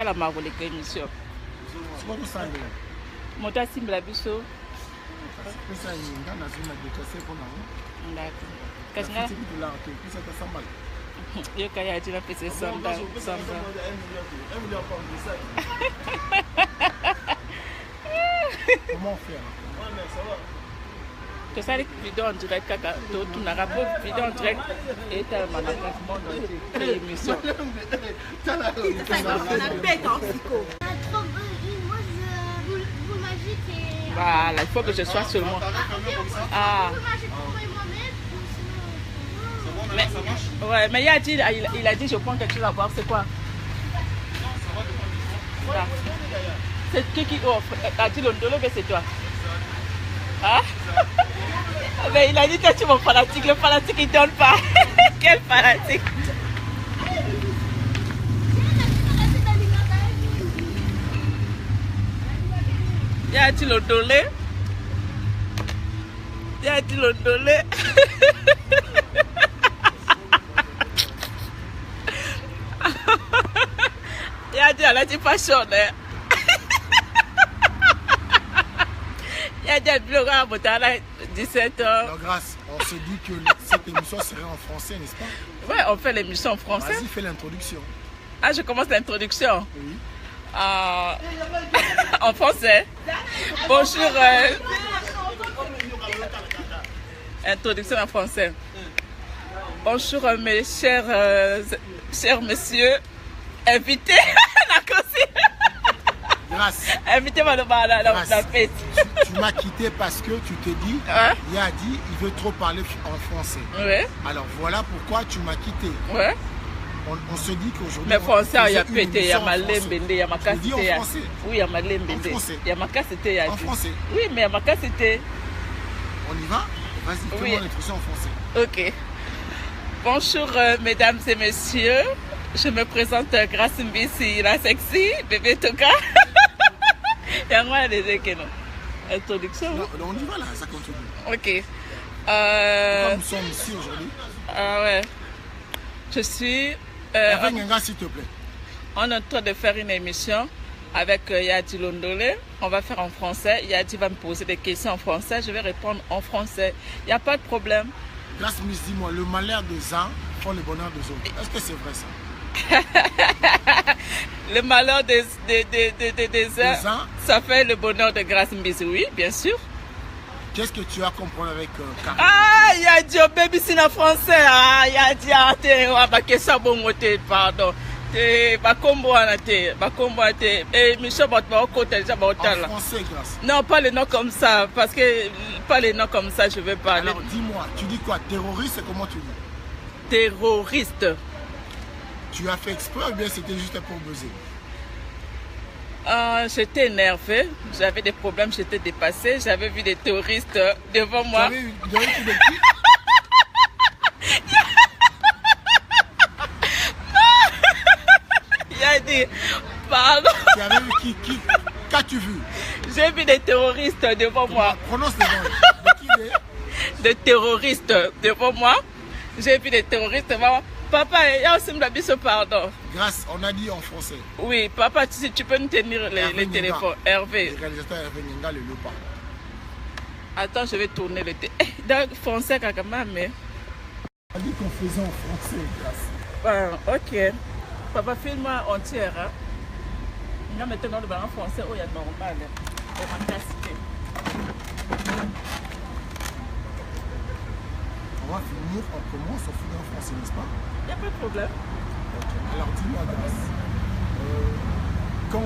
la maroleka émission. C'est pas tout ça. Moto asimbela biso. C'est ça, il y a une décaissée pour nous. D'accord. Qu'est-ce que tu veux là? Tu sais que ça mal. Yo kaya tu vas passer 100 balles. Comment faire? Que ça les vidéos en direct kaka tout na rapport vidéo en direct et ta manaka monde entier émission. Ça la bête en psycho. Boule magique et... Voilà, il faut que je sois seulement. Ah. Mais, ouais, mais il a dit, il a dit, je prends quelque chose à boire, c'est quoi? Voilà. C'est qui offre? A-t-il l'ondolo que c'est toi? Hein? Mais il a dit que tu es mon fanatique, le fanatique il donne pas. Quel fanatique? Y a-t-il l'ondolé? Y a-t-il l'ondolé? Y a-t-il la petite fashion? Il y a des blogs à 17 ans. Alors, grâce, on se dit que cette émission serait en français, n'est-ce pas? Ouais, on fait l'émission en français. Vas-y, fais l'introduction. Ah, je commence l'introduction. Oui. En français. Bonjour. Introduction en français. Bonjour mes chers messieurs invités. Grâce. Invitez-moi dans la fête. Tu m'as quitté parce que tu te dis, il a dit, il veut trop parler en français. Ouais. Alors voilà pourquoi tu m'as quitté. Ouais. On se dit qu'aujourd'hui. Mais français, il y a pété, il y a malembende, il y a ma casse. Tu dis en français. Oui, il y a malembende. En français. Il y a ma casse. En français. Oui, mais il y a ma casse. On y va? Vas-y, fais-moi l'introduction en français. Ok. Bonjour mesdames et messieurs. Je me présente Grace Mbisi, la sexy, bébé Toka. Il y a moi des introduction. Non, on y va là, ça continue. Ok. Comme nous sommes ici aujourd'hui. Ah ouais. Je suis. Hervé Ngenga, s'il te plaît. On est en train de faire une émission avec Yadi Londolé. On va faire en français. Yadi va me poser des questions en français. Je vais répondre en français. Il n'y a pas de problème. Grâce, dis-moi, le malheur des uns font le bonheur des autres. Est-ce que c'est vrai ça? Le malheur des uns, ça fait le bonheur de Grace Mbisi, oui, bien sûr. Qu'est-ce que tu as compris avec Karim? Ah, il a dit au baby c'est en français. Ah, il a dit ah, pardon. En français, Grâce. Non, pas les noms comme ça, parce que pas les noms comme ça, je vais parler. Alors dis-moi, tu dis quoi? Terroriste, comment tu dis? Terroriste. Tu as fait exprès ou bien c'était juste pour buzzer? J'étais énervée, j'avais des problèmes, j'étais dépassée, j'avais vu des terroristes devant moi. Tu avais vu de qui? Il a dit, pardon. Tu avais vu qui? Qu'as-tu vu? J'ai vu des terroristes devant moi. Prononce les mots. De qui des terroristes devant moi. J'ai vu des terroristes devant moi. Papa, il y a aussi un pardon. Grâce, on a dit en français. Oui, papa, tu peux nous tenir les téléphones. Hervé. Le réalisateur Hervé Ngenga, le léopard. Attends, je vais tourner le téléphone. Dans le français, quand mais. On a dit qu'on faisait en français, Grâce. Ok. Papa, filme-moi entière. On va mettre dans le en français. Oh, il y a normal. Et ma casse. On va finir, on commence, on finit en français, n'est-ce pas? Il n'y a pas de problème. Okay. Alors dis-moi, Grâce, quand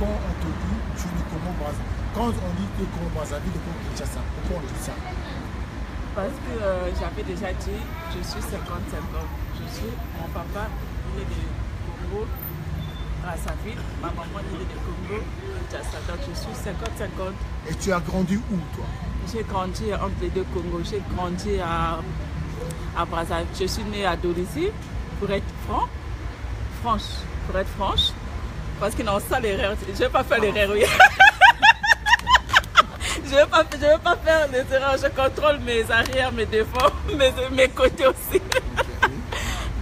on te dit tu es de Congo Brazzaville, quand on dit que Congo Brazzaville, de Congo Kinshasa, pourquoi on dit ça? Parce que j'avais déjà dit, je suis 50-50. Mon papa, il est de Congo Brazzaville, ma maman, il est de Congo Kinshasa. Donc je suis 50-50. Et tu as grandi où, toi? J'ai grandi entre les deux Congos. J'ai grandi à Brazzaville. Je suis née à Dolisie, pour être franche. Parce que non, ça l'erreur. Je ne vais pas faire l'erreur. Oui. Je ne vais pas faire les erreurs. Je contrôle mes arrières, mes devants, mes côtés aussi.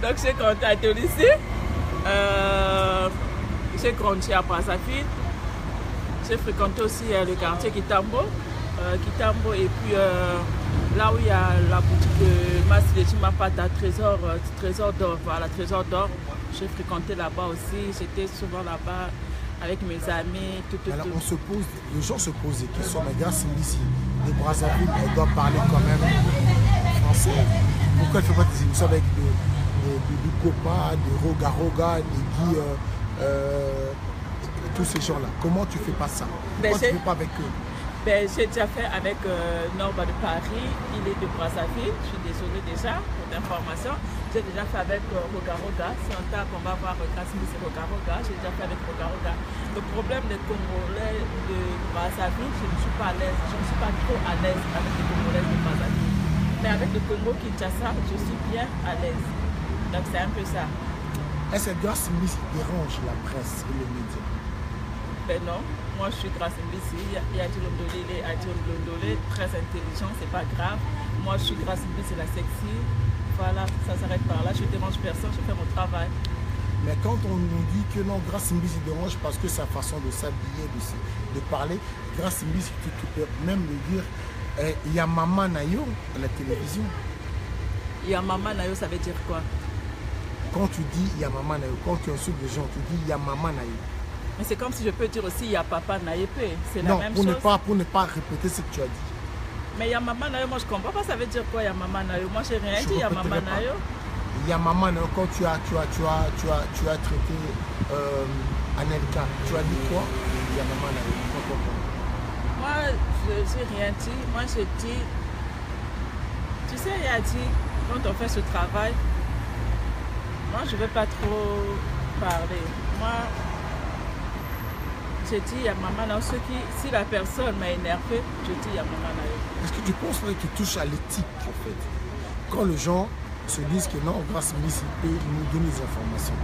Donc j'ai grandi à Dolisie. j'ai grandi à Brazzaville. J'ai fréquenté aussi le quartier Kitambo. Kitambo et puis là où il y a la boutique de Massi Mapata, Trésor d'or. Voilà, Trésor d'or. J'ai fréquenté là-bas aussi. J'étais souvent là-bas avec mes amis. Alors les gens se posent des questions, mais Grace Mbisi de Brazzaville, elle doit parler quand même français. Pourquoi elle ne fait pas des émissions avec des copains, des Roga, des Guy, tous ces gens-là? Comment tu fais pas ça? Pourquoi tu ne fais pas avec eux? J'ai déjà fait avec Norba de Paris, il est de Brazzaville, je suis désolée déjà pour l'information. J'ai déjà fait avec Roga, c'est un tas qu'on va voir Grace Mbisi et Roga, j'ai déjà fait avec Roga. Le problème des Congolais de Brazzaville, je ne suis pas à l'aise, je ne suis pas trop à l'aise avec les Congolais de Brazzaville. Mais avec le Congo Kinshasa, je suis bien à l'aise. Donc c'est un peu ça. Est-ce que Grace Mbisi dérange la presse et les médias? Ben non. Moi, je suis Grace Mbisi, il y a Londolé, très intelligent, c'est pas grave. Moi, je suis Grace Mbisi, la sexy. Voilà, ça s'arrête par là. Je ne dérange personne, je fais mon travail. Mais quand on nous dit que non, Grace Mbisi dérange parce que sa façon de s'habiller, de parler, Grace Mbisi, tu peux même le dire, il y a Maman Nayo à la télévision. Il y a Maman Nayo, ça veut dire quoi? Quand tu dis il y a Maman Nayo, quand tu insultes les gens, tu dis il y a Maman Nayo. Mais c'est comme si je peux dire aussi il y a Papa Naïpé, c'est la même chose. Non, pour ne pas répéter ce que tu as dit. Mais il y a Maman Nayo, moi je comprends pas, ça veut dire quoi il y a Maman Nayo? Moi j'ai rien dit, il y a Maman Nayo. Il y a Maman Nayo, quand tu as traité Anelka, tu as dit quoi? Il y a Maman Nayo. Moi je n'ai rien dit, moi je dis, tu sais il a dit, quand on fait ce travail, moi je ne vais pas trop parler. Moi, je dis il y a Maman Nayo. Si la personne m'a énervé, je dis il y a Maman Nayo. Est-ce que tu penses que tu touches à l'éthique en fait? Quand les gens se disent que non, Grace Mbisi peut nous donner des informations.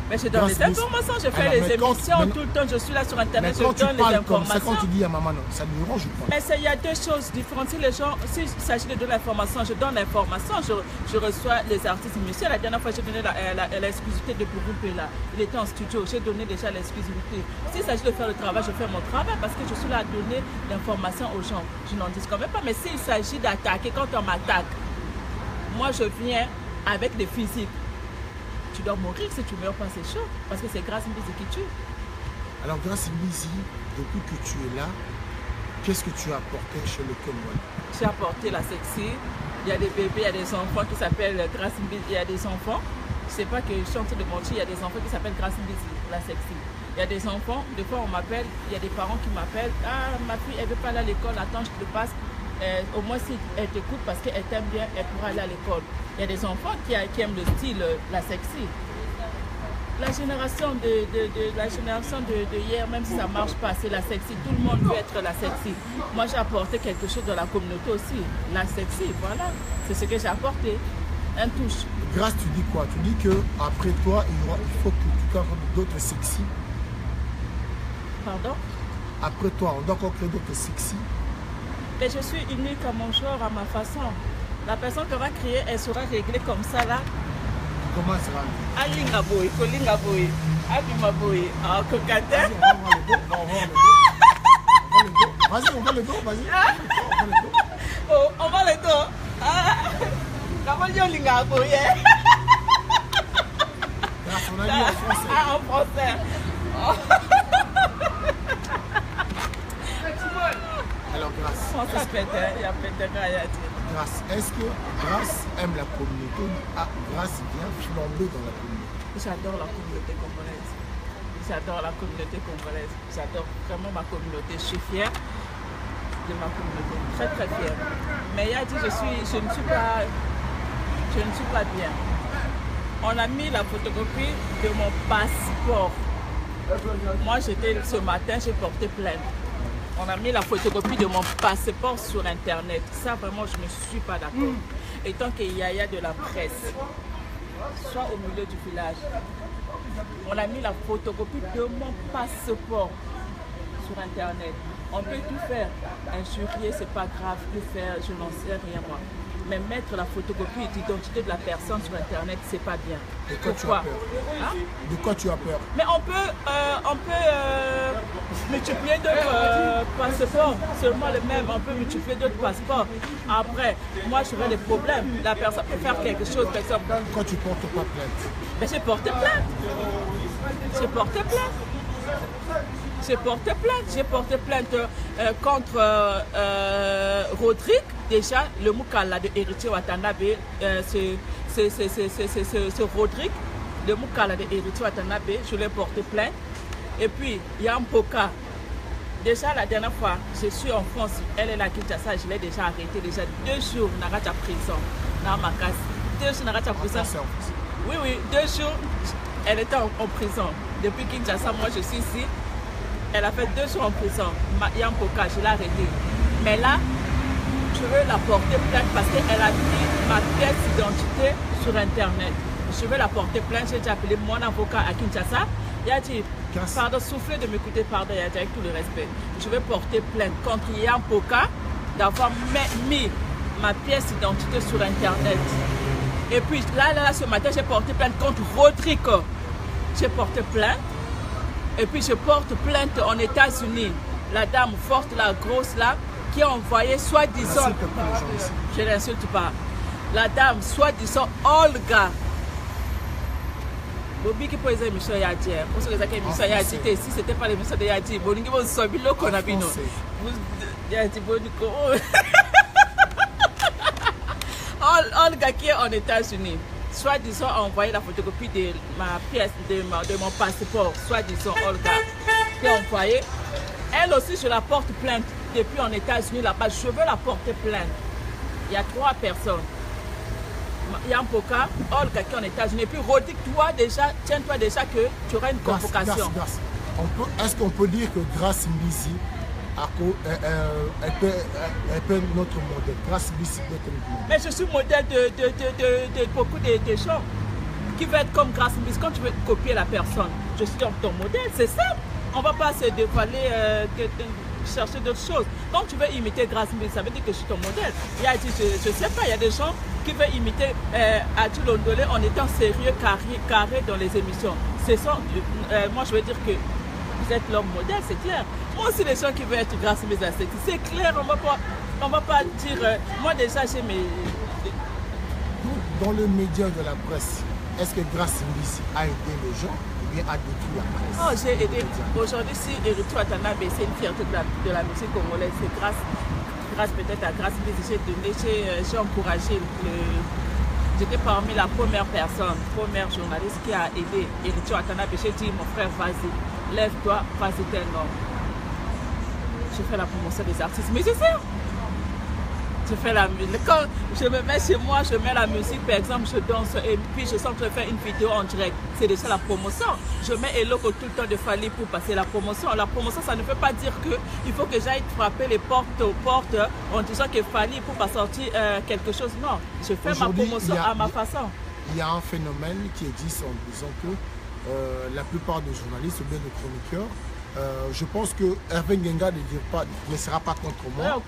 Mais je donne les informations, je fais les émissions tout le temps, je suis là sur internet, je donne les informations. Quand tu dis à Maman, ça me dérange ou pas? Mais il y a deux choses différentes. Si les gens, s'il s'agit de donner l'information, je donne l'information, je reçois les artistes musiciens. La dernière fois, j'ai donné l'exclusivité de Bourou Pela. Il était en studio, j'ai donné déjà l'exclusivité. S'il s'agit de faire le travail, je fais mon travail parce que je suis là à donner l'information aux gens. Je n'en dis quand même pas. Mais s'il s'agit d'attaquer, quand on m'attaque, moi je viens avec des physiques. Tu dois mourir si tu meurs pas, c'est chaud. Parce que c'est Grace Mbisi qui tue. Alors Grace Mbisi, depuis que tu es là, qu'est-ce que tu as apporté chez le Congo? J'ai apporté la sexy. Il y a des bébés, il y a des enfants qui s'appellent Grace Mbisi. Il y a des enfants. Je sais pas que je suis en train de mentir. Il y a des enfants qui s'appellent Grace Mbisi, la sexy. Il y a des enfants, des fois on m'appelle, il y a des parents qui m'appellent. Ah, ma fille, elle veut pas aller à l'école, attends, je te passe. Au moins si elle t'écoute parce qu'elle t'aime bien, elle pourra aller à l'école. Il y a des enfants qui aiment le style, la sexy. La génération de hier, même si ça ne marche pas, c'est la sexy. Tout le monde veut être la sexy. Moi, j'ai apporté quelque chose dans la communauté aussi. La sexy, voilà. C'est ce que j'ai apporté. Un touche. Grace, tu dis quoi? Tu dis qu'après toi, il faut que tu crées d'autres sexy. Pardon? Après toi, on doit encore créer d'autres sexy. Mais je suis unique à mon genre, à ma façon. La personne qu'on va créer, elle sera réglée comme ça là. Comment ça va? Alingaboy, Kolingaboy, Abimaboy, Kokata. Vas-y, on va le dos, vas-y. Oh, on va le dos. Comment on dit Lingaboy? On a dit en français. Ah, en français. Alors Grace, Grace, est-ce que Grace aime la communauté? Ah, Grace vient flamber dans la communauté. J'adore la communauté congolaise. J'adore la communauté congolaise. J'adore vraiment ma communauté. Je suis fière de ma communauté. Très très fière. Mais il a dit je ne suis pas bien. On a mis la photocopie de mon passeport. Moi ce matin j'ai porté plainte. On a mis la photocopie de mon passeport sur internet. Ça vraiment je ne suis pas d'accord. Et tant qu'il y a de la presse, soit au milieu du village, on a mis la photocopie de mon passeport sur internet. On peut tout faire. Injurier, c'est pas grave. Tout faire, je n'en sais rien moi. Mais mettre la photocopie d'identité de la personne sur Internet, c'est pas bien. De quoi tu as Pourquoi? peur? Hein? De quoi tu as peur? Mais on peut multiplier d'autres passeports, seulement le même, on peut multiplier d'autres passeports. Après, moi je veux des problèmes. La personne peut faire quelque chose, par exemple. Quand tu portes pas plainte? Mais j'ai porté plainte. J'ai porté plainte. J'ai porté plainte. J'ai porté plainte contre Rodrigue. Déjà, le Moukala de Héritier Watanabe, c'est Rodrigue, le Moukala de Héritier Watanabe, je l'ai porté plainte. Et puis, il y a un Poka. Déjà, la dernière fois, je suis en France, elle est là, Kinshasa, je l'ai déjà arrêtée. Déjà 2 jours, on a à prison. Dans ma casse. 2 jours, on a à prison. Oui, oui, 2 jours, elle était en prison. Depuis Kinshasa, moi je suis ici. Elle a fait 2 jours en prison. Yampoka, je l'ai arrêtée. Mais là, je veux la porter plainte parce qu'elle a mis ma pièce d'identité sur Internet. Je veux la porter plainte. J'ai déjà appelé mon avocat à Kinshasa. Il a dit, pardon, soufflez de m'écouter, pardon, il a dit avec tout le respect. Je vais porter plainte contre Yampoka d'avoir mis ma pièce d'identité sur Internet. Et puis là, ce matin, j'ai porté plainte contre Rodrigue. J'ai porté plainte. Et puis je porte plainte en États-Unis. La dame forte, la grosse là, qui a envoyé soi-disant. Je ne l'insulte pas. La dame, soi-disant Olga. Bobi qui pose l'émission Yadi. Pour ceux qui ont l'émission Yadi, si ce n'était pas l'émission de Yadi, Boningi vous savez le qu'on a vu nous. Yadi Boniko. Olga qui est en États-Unis, soi-disant a envoyé la photocopie de ma pièce, de mon passeport, soi-disant Olga qui a envoyé. Elle aussi, je la porte plainte depuis en États-Unis là-bas. Je veux la porter plainte. Il y a 3 personnes. Yampoka, Olga qui est en États-Unis. Et puis Rodrigue, toi déjà, tiens-toi déjà que tu auras une convocation. Est-ce qu'on peut dire que Grace Mbisi, elle peut être notre modèle? Grace Mbisi peut être notre modèle. Mais je suis modèle de beaucoup de gens qui veulent être comme Grace Mbisi. Quand tu veux copier la personne, je suis ton modèle, c'est simple. On ne va pas se dévoiler, chercher d'autres choses. Quand tu veux imiter Grace Mbisi, ça veut dire que je suis ton modèle. Il a dit, je ne sais pas, il y a des gens qui veulent imiter Atu Londolé en étant sérieux, carré dans les émissions. Moi, je veux dire que vous êtes l'homme modèle, c'est clair. Moi aussi, les gens qui veulent être Grace Mbisi, c'est clair, on va pas dire... moi, déjà, j'ai mes... Dans le média de la presse, est-ce que Grace Mbisi a aidé les gens ou bien a détruit la presse? Oh, j'ai aidé. Aujourd'hui, si Héritier Watanabe, c'est une fierté de la musique congolaise, c'est grâce peut-être à Grace Mbisi, j'ai encouragé j'étais parmi la première journaliste qui a aidé Héritier Watanabe. J'ai dit, mon frère, vas-y, lève-toi, vas-y, t'es un homme. Je fais la promotion des artistes musiciens. Je fais la musique. Quand je me mets chez moi, je mets la musique, par exemple, je danse et puis je sens que je fais une vidéo en direct. C'est déjà la promotion. Je mets Eloko tout le temps de Fali pour passer la promotion. La promotion, ça ne veut pas dire qu'il faut que j'aille frapper les portes aux portes en disant que Fali pour pas sortir quelque chose. Non, je fais ma promotion à ma façon. Il y a un phénomène qui existe en disant que la plupart des journalistes ou bien des chroniqueurs, je pense que Hervé Ngenga ne sera pas contre moi.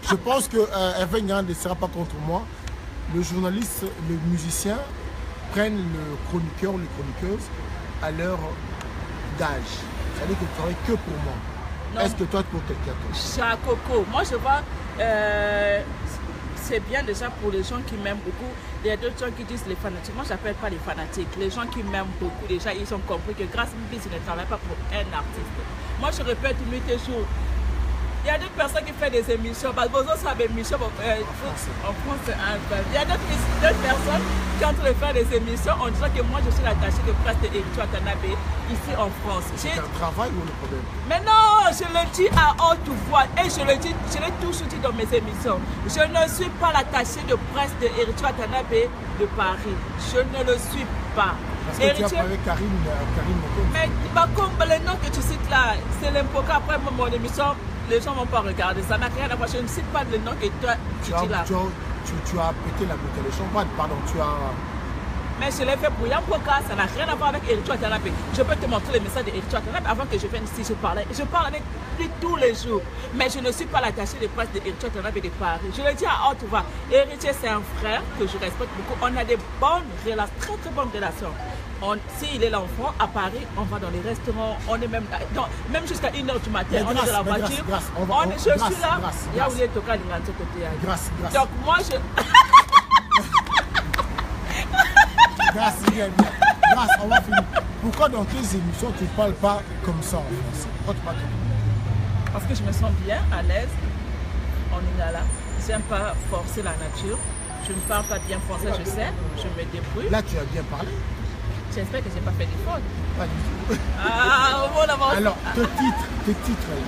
Je pense que Hervé Ngenga ne sera pas contre moi. Le journaliste, le musicien prennent le chroniqueur ou les chroniqueuses à leur gage. C'est-à-dire qu'ils ne travaillent que pour moi. Est-ce que toi, pour quelqu'un d'autre? Coco, moi je vois... c'est bien déjà pour les gens qui m'aiment beaucoup. Il y a d'autres gens qui disent les fanatiques. Moi, je n'appelle pas les fanatiques. Les gens qui m'aiment beaucoup, déjà, ils ont compris que Grace Mbisi ne travaille pas pour un artiste. Moi, je répète nuit et jour. Il y a d'autres personnes qui font des émissions. Parce que vos autres savent émissions en France, c'est un peu. Il y a d'autres personnes qui sont en train de faire des émissions en disant que moi, je suis l'attaché de presse de Héritier Watanabe ici en France. C'est un travail ou le problème? Mais non, je le dis à haute voix et je l'ai toujours dit dans mes émissions. Je ne suis pas l'attaché de presse de Héritier Watanabe de Paris. Je ne le suis pas. Parce que tu as parlé Karim Mokombe. Mais les noms que tu cites là, c'est l'impoca. Après mon émission, les gens ne vont pas regarder. Ça n'a rien à voir. Je ne cite pas le nom que toi tu dis là. Tu as pété la bouteille de champagne. Pardon, Mais je l'ai fait pour Yampoka, ça n'a rien à voir avec Eric Watanabe. Je peux te montrer les messages d'Eric Watanabe avant que je vienne ici, je parle avec lui tous les jours. Mais je ne suis pas l'attaché de presse d'Eric Watanabe de Paris. Je le dis à haute voix, Héritier c'est un frère que je respecte beaucoup. On a des bonnes relations, très très bonnes relations. S'il est l'enfant, à Paris, on va dans les restaurants, on est même jusqu'à 1h du matin, on est dans la voiture. Je suis là, il y a où il est toqué à l'ingante côté. Donc moi je... Grâce, on va finir. Pourquoi dans tes émissions tu ne parles pas comme ça en français? Parce que je me sens bien, à l'aise, en Lingala. Je n'aime pas forcer la nature. Je ne parle pas bien français, je sais, je me débrouille. Là, tu as bien parlé. J'espère que je n'ai pas fait de faute. Pas du tout. Ah, au bon avance. Alors, tes titres, ouais.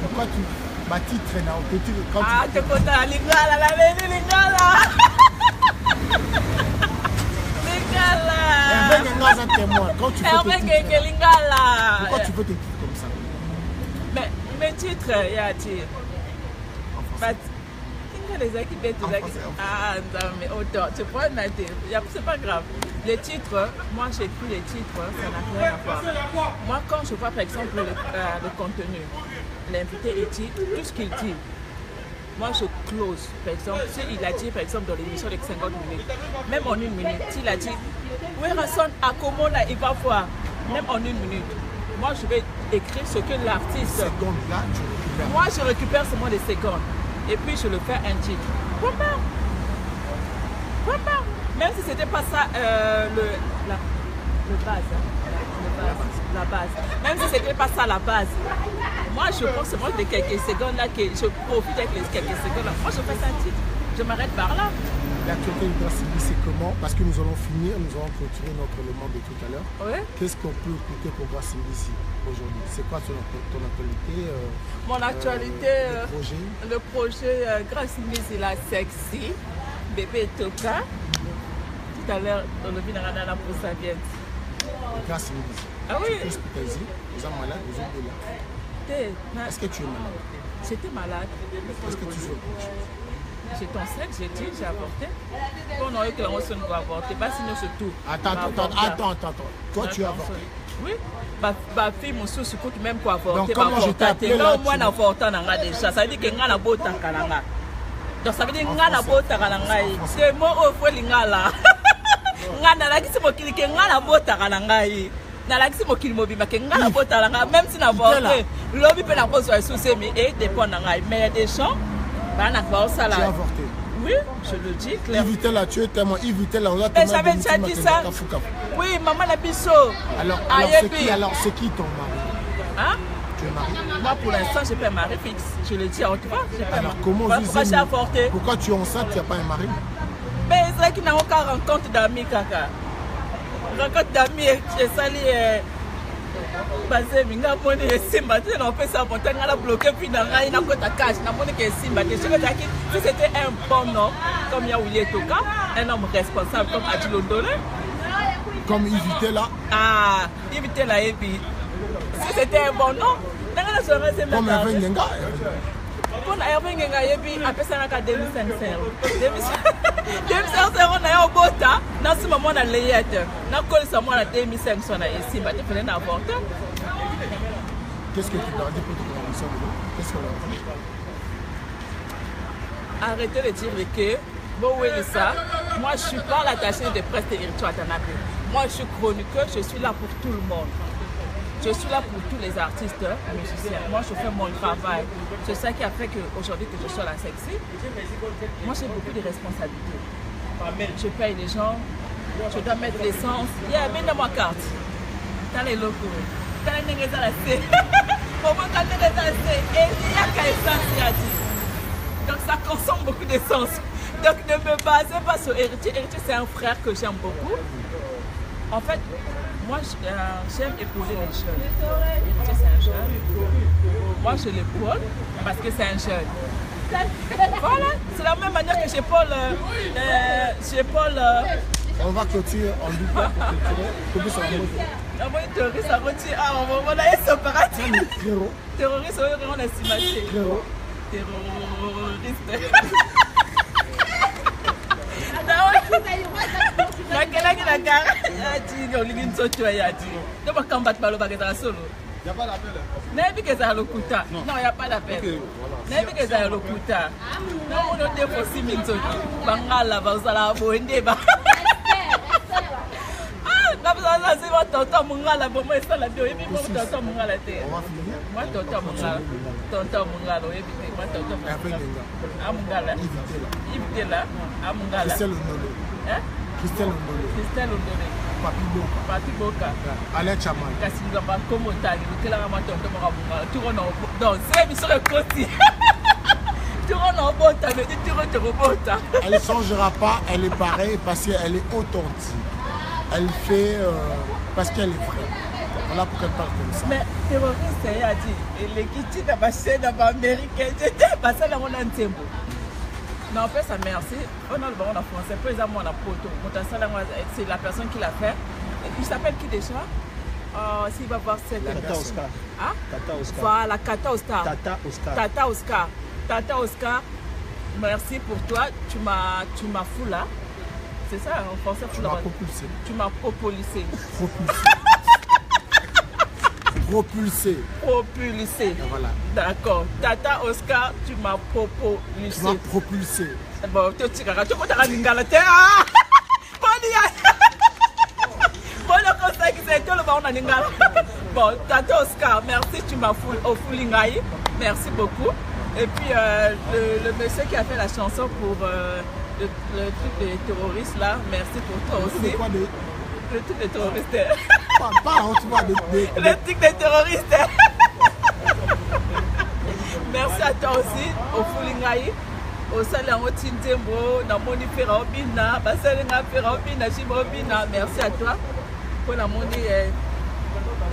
Pourquoi tu... Ma titre, là, tes titres, quand ah, tu peux la Lingala, la vérité, Lingala. Quand tu fais tes titres, pourquoi tu fais tes titres comme ça? Mais mes titres, il y a titres. Ah, non, mais autant, tu prends ma tête, c'est pas grave. Les titres, moi j'écris les titres, ça n'a rien à voir. Moi, quand je vois par exemple le contenu, l'invité dit tout ce qu'il dit. Moi, je close, par exemple, s'il a dit, par exemple, dans l'émission de 50 minutes, même en 1 minute, s'il a dit, oui, Rasson, à Komona, il va voir, même en 1 minute, moi, je vais écrire ce que l'artiste... Moi, je récupère seulement des secondes, et puis je le fais un titre. Pourquoi? Même si c'était pas ça, la base. Même si c'était pas ça la base. Moi, je pense seulement de quelques secondes là que je profite avec les quelques secondes là. Moi, je fais ça un titre. Je m'arrête par là. L'actualité de Grâce Sylvie, c'est comment? Parce que nous allons finir, nous allons clôturer notre élément de tout à l'heure. Oui. Qu'est-ce qu'on peut écouter pour Grâce Sylvie aujourd'hui? C'est quoi ton actualité? Mon actualité, le projet Grâce Sylvie, c'est la sexy. Bébé Toka. Tout à l'heure, on a vu dans la pour sa viette. Grâce Sylvie. Ah oui. Tu es hospitalisé, vous êtes malade, vous êtes là. Est-ce que tu es malade? J'étais malade. Est-ce que tu fais autre chose? J'étais enceinte, j'ai dit, j'ai avorté. Quand on a eu que l'on ne va avorter, pas sinon c'est tout. Attends. Toi, tu as avorté? Oui. Ma fille, mon sou, coûte même pour avorter. Donc, comment je t'ai appelé là? Au moins, avortant déjà. Ça veut dire que je n'ai pas de. Donc, ça veut dire que je n'ai pas de. C'est moi, au fond, l'ingala. Même si n'avorté, l'homme peut la poser sous ses mains et dépend d'un mais il y a des gens, tu as avorté. Oui, je le dis clairement. Évitez la tuer tellement, évitez la. Mais j'avais déjà dit ça. Oui, maman la biseau. Alors c'est qui ton mari? Hein? Tu es marié? Moi pour l'instant, je n'ai pas un mari fixe. Je le dis à haute voix. Alors comment pourquoi j'ai avorté? Pourquoi tu es enceinte, tu n'as pas un mari? Mais c'est vrai qu'il n'a aucun rencontre d'amis, kaka. Rencontre d'amis, j'ai sali. Basé, minga moni esimba tu n'en fais ça pour t'engager bloqué puis n'engager n'a pas ta cache n'a pas que simba tu sais que si c'était un bon homme comme Yaoulé Toka, un homme responsable comme Adji Londolé, comme éviter là. Ah, éviter là et puis si c'était un bon homme, n'engager ça serait même comme Hervé Ngenga. Pour Hervé Ngenga et puis après ça n'a qu'à 2500 on a eu au bota dans ce moment on a layette n'a collé ça moi à 2500 on a ici mais tu fais un avortement. Qu'est-ce que tu dois dire pour ton émission? Qu'est-ce qu'on a dit? Arrêtez de dire que bon oui ça moi je suis pas l'attaché de presse de Eric Watanabe. Moi je suis chroniqueur, je suis là pour tout le monde. Je suis là pour tous les artistes, musiciens. Moi, je fais mon travail. C'est ça qui a fait qu'aujourd'hui que je sois la sexy. Moi, j'ai beaucoup de responsabilités. Je paye les gens, je dois mettre l'essence. Il y a bien dans ma carte. Dans les locaux. Dans les nègres dans la C. Pour moi, quand tu es dans la C, il y a qu'à essence. Donc, ça consomme beaucoup d'essence. Donc, ne me basez pas sur Héritier. Héritier, c'est un frère que j'aime beaucoup. En fait, moi, j'aime épouser les jeunes. Héritier, c'est un jeune. Moi, je l'épaule parce que c'est un jeune. Voilà, c'est la même manière que j'épaule. On va clôturer en double pour clôturer. Ah, moi, terroriste, ça retire. Ah, on va aller séparer. Terroriste, on a estimé. Terroriste. Quelle est la gare? Il y a une sorte de yadi. Tu vas combattre par le bagage à solo. Il n'y a pas d'appel. N'est-ce que ça le coûta? Non, il n'y a pas d'appel. N'est-ce que ça le coûta? Non, on a des fois 6 minutes. Bangala, Bazala, Boendeba. Ah, c'est votre tonton Mungala. Bon, moi, ça la bio. Et puis, mon tonton Mungala. Moi, tonton Mungala. Tonton Mungala. Évitez. Moi, tonton Mungala. Amungala. Évitez là. Amungala. Christelle Ondole. Hein? Christelle Ondole. Christelle Ondole. Papi Boka. Alain Chaman. Kasi nous avons commenté. Nous avons dit que nous avons tout le monde. Donc, c'est une sorte de côté. Tout le monde est bon. Mais tout le monde est bon. Elle ne changera pas. Elle est pareille parce qu'elle est authentique. Elle fait parce qu'elle est vraie. Voilà pourquoi elle parle comme ça. Mais terroriste, il a dit, et les qui dans ma chaîne américaine, j'étais passé dans mon antembo. Mais en fait, ça merci. On a le baron en français, peu exemple, on a poto. C'est la personne qui l'a fait. Il s'appelle qui déjà? S'il va voir cette personne. Hein? Tata Oscar. Voilà, Tata Oscar. Tata Oscar. Tata Oscar. Tata Oscar, merci pour toi. Tu m'as fou là. C'est ça en français. Tu m'as propulsé. Tu m'as propulsé. Propulsé. Propulsé. Voilà. D'accord. Tata Oscar, tu m'as propulsé. Tu m'as propulsé. Bon, tu te lingala. Bon, Tata Oscar, merci, tu m'as foulingaï. Merci beaucoup. Et puis, le monsieur qui a fait la chanson pour le truc des terroristes là, merci pour toi aussi. Le truc des terroristes. Le truc des terroristes. Merci à toi aussi, au Foulingaï, au Salon Tindembo, dans mon Ferrobina, Bassalinga Ferrobina, Chimobina. Merci à toi pour la monnaie.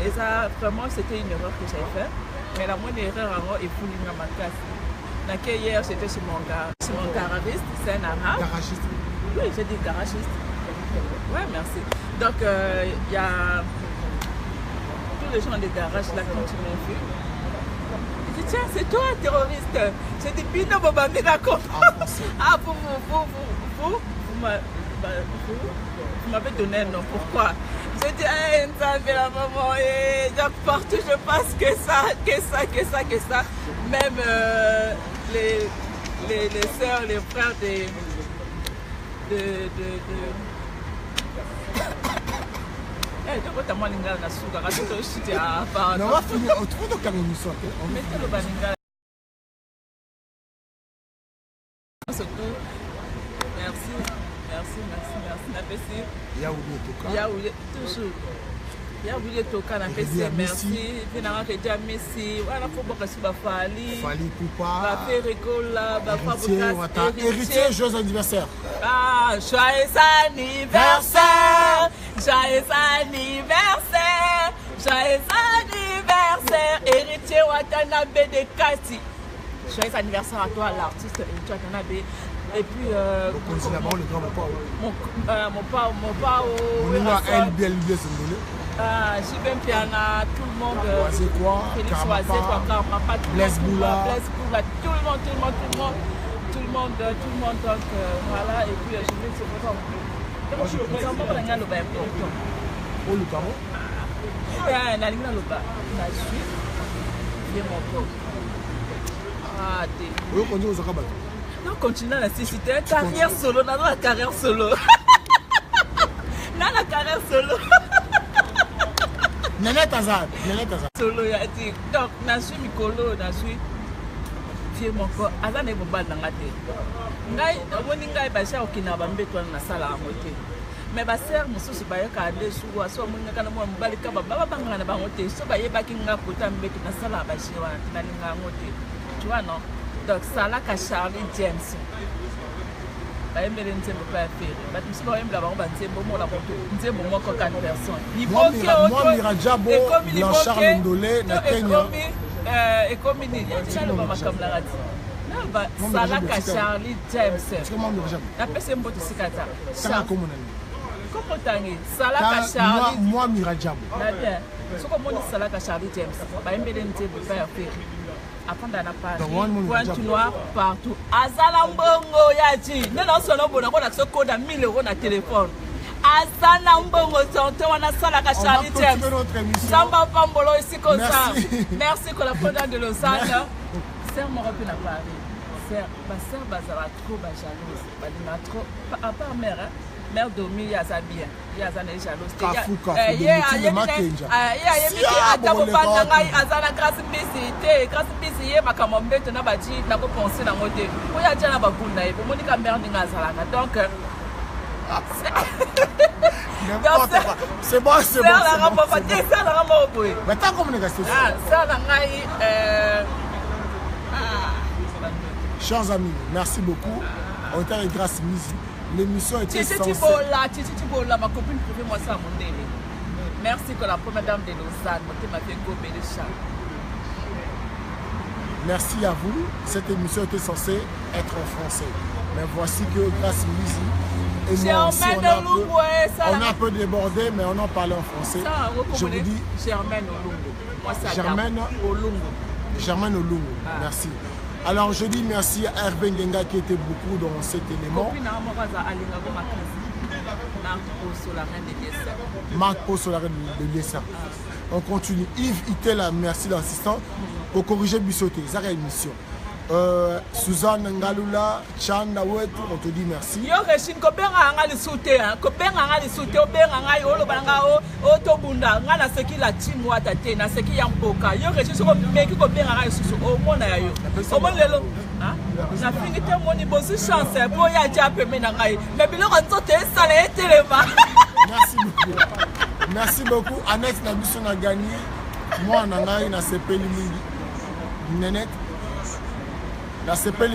Et ça, vraiment, c'était une erreur que j'avais faite. Mais la monnaie erreur avant est Foulinga Makasi. Hier, j'étais chez mon garagiste, c'est un arabe. Garagiste. Oui, j'ai dit garagiste. Ouais, merci. Donc, il y a tous les gens des garages là, quand ils m'ont vu. Ils disent, tiens, c'est toi, terroriste. J'ai dit, Bino Bobamira comme. Ah, vous m'avez donné un nom. Pourquoi? J'ai dit, hey, ça fait la maman. Et donc, partout, je passe que ça. Même les sœurs, les frères Non, on va finir. On trouve donc un émission. Mettez le baninga. Merci. Yaoulé, toujours. Yaoulé Toka, merci. Finalement, que déjà Messi. Voilà, faut pas que ce soit Fali. Fali Poupa. Héritier, joyeux anniversaire. Ah, joyeux anniversaire. Joyeux anniversaire. Joyeux anniversaire. Héritier Watanabe de Kati. Joyeux anniversaire à toi, l'artiste Héritier Watanabe. Et puis, mon pao. Jibem Piana, tout le monde. Félix Oisé, Karmapa, Blaise Boula, tout le monde. Donc voilà, et puis je vais se voir. Non, continue la cécité, carrière solo, dans la carrière solo. Dans la carrière solo. Nanette Azad. Solo, il a dit. Donc, je suis Mikolo, je suis fier mon corps. Azad est bon dans la tête. Ngai basha okinaba mbeto na sala amote. Mais baser mususu bayeka desu aso munyaka na mo mbalika baba bangana na bangote. So bayeba kinga kota mbeto na sala bashi wana tinalinga ngote. Tu vois non? Donc ça là ka Charlie James. Baemele nzembo pa faire. But mususu bayemla bango banzembo mo la bonto. Nzembo mo ko 4 personnes. Moi Mirajabo, Blanchard Ndolé na Kenya. Et comme il y a le baba comme la radio. Salaka Charlie James. La personne mbote sikata. Comment tangi? Salaka Charlie. Moi Mirajabo. Bien. Ce que mon Salaka Charlie James. Ba embele nzembo pa ya faire. Apanda na page. Point noir partout. Azala mbongo yaji. Non solo bona ko na soko da 1000 € na téléphone. Asana mbongo tonto wana sala ka charité. Samba pambolo ici comme ça. Merci que la première de Lausanne. Sœur Moropi na Paris. Sœur, ma sœur bazala trop ba jalouse. Ba dina trop à part mère, hein. Mère Domi ya za bien. Ya za na jalouse. Atako banda ngai azana grâce mbisi grâce mbisi ye makamombe to na baji na ko penser na ngote. Ko ya tana ba bunda ye. Monika mère ninga azalaka. Donc c'est bon. Mais t'as communication. Chers amis, merci beaucoup. On était avec Grâce Misi. L'émission était censée... ma copine privée, moi ça mon délai. Merci que la première dame de Lausanne m'a fait gober le chat. Merci à vous. Cette émission était censée être en français. Mais voici que Grâce Misi et moi aussi, on a un peu débordé, mais on en parlait en français. Je vous dis Germaine Olungo. Moi, Germaine Olungo. Merci. Alors je dis merci à Hervé Ngenga qui était beaucoup dans cet élément. Marc Posso, la reine de Liessa. On continue. Yves Itela, merci l'assistant. Pour corriger Bissoté, ça a émission. Suzanne Ngalula, Chanda Wetu, on te dit merci. Yo Rechine, kobenga nga li soute, kobenga nga li soute, obenga nga yo banga o tobunda, nga na seki la team wata te, na seki ya mpoka. Yo Rechine soko meki kobenga nga susu, o mona ya yo. O mon lelo, na fingi te moni bosu chance, po ya jape mena nga. Mais biloko nzote sala etelema. Merci beaucoup. Merci beaucoup. Annette Nabiso na gagné. Moi, on a sepeli mingi. Nenette. La CPL